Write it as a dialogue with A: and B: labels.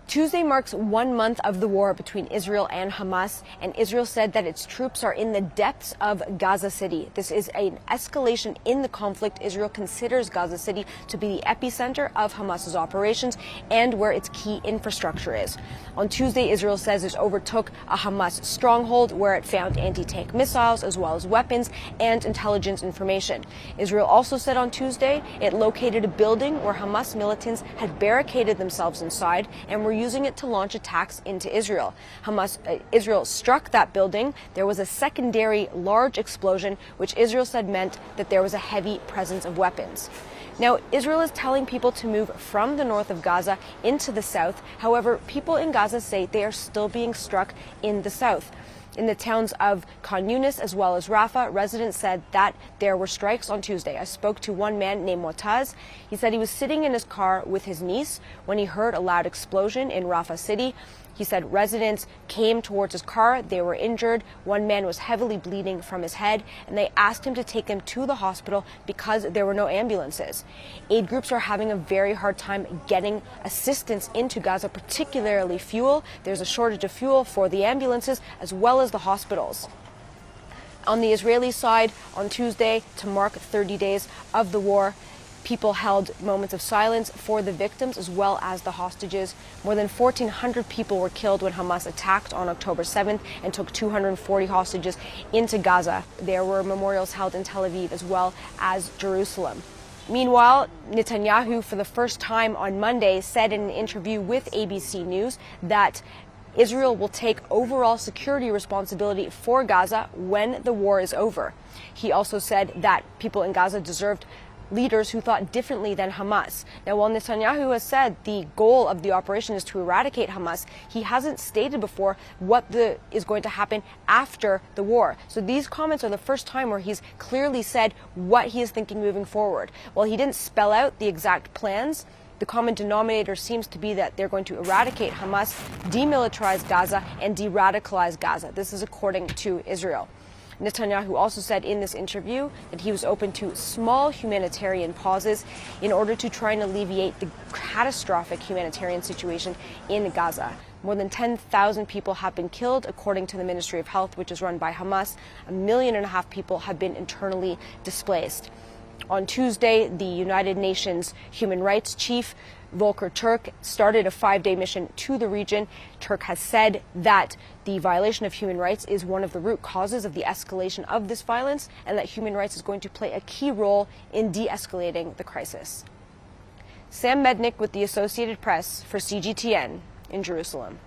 A: Tuesday marks 1 month of the war between Israel and Hamas, and Israel said that its troops are in the depths of Gaza City. This is an escalation in the conflict. Israel considers Gaza City to be the epicenter of Hamas's operations and where its key infrastructure is. On Tuesday, Israel says it overtook a Hamas stronghold where it found anti-tank missiles as well as weapons and intelligence information. Israel also said on Tuesday it located a building where Hamas militants had barricaded themselves inside and were using it to launch attacks into Israel. Israel struck that building. There was a secondary large explosion, which Israel said meant that there was a heavy presence of weapons. Now, Israel is telling people to move from the north of Gaza into the south. However, people in Gaza say they are still being struck in the south. In the towns of Khan Yunis as well as Rafah, residents said that there were strikes on Tuesday. I spoke to one man named Motaz. He said he was sitting in his car with his niece when he heard a loud explosion in Rafah city. He said residents came towards his car. They were injured. One man was heavily bleeding from his head, and they asked him to take him to the hospital because there were no ambulances. Aid groups are having a very hard time getting assistance into Gaza, particularly fuel. There's a shortage of fuel for the ambulances as well as the hospitals. On the Israeli side, on Tuesday, to mark 30 days of the war, people held moments of silence for the victims as well as the hostages. More than 1,400 people were killed when Hamas attacked on October 7th and took 240 hostages into Gaza. There were memorials held in Tel Aviv as well as Jerusalem. Meanwhile, Netanyahu, for the first time on Monday, said in an interview with ABC News that Israel will take overall security responsibility for Gaza when the war is over. He also said that people in Gaza deserved leaders who thought differently than Hamas. Now, while Netanyahu has said the goal of the operation is to eradicate Hamas, he hasn't stated before what is going to happen after the war. So these comments are the first time where he's clearly said what he is thinking moving forward. While he didn't spell out the exact plans, the common denominator seems to be that they're going to eradicate Hamas, demilitarize Gaza, and de-radicalize Gaza. This is according to Israel. Netanyahu also said in this interview that he was open to small humanitarian pauses in order to try and alleviate the catastrophic humanitarian situation in Gaza. More than 10,000 people have been killed, according to the Ministry of Health, which is run by Hamas. 1.5 million people have been internally displaced. On Tuesday, the United Nations Human Rights Chief Volker Turk started a 5-day mission to the region. Turk has said that the violation of human rights is one of the root causes of the escalation of this violence, and that human rights is going to play a key role in de-escalating the crisis. Sam Mednick with the Associated Press for CGTN in Jerusalem.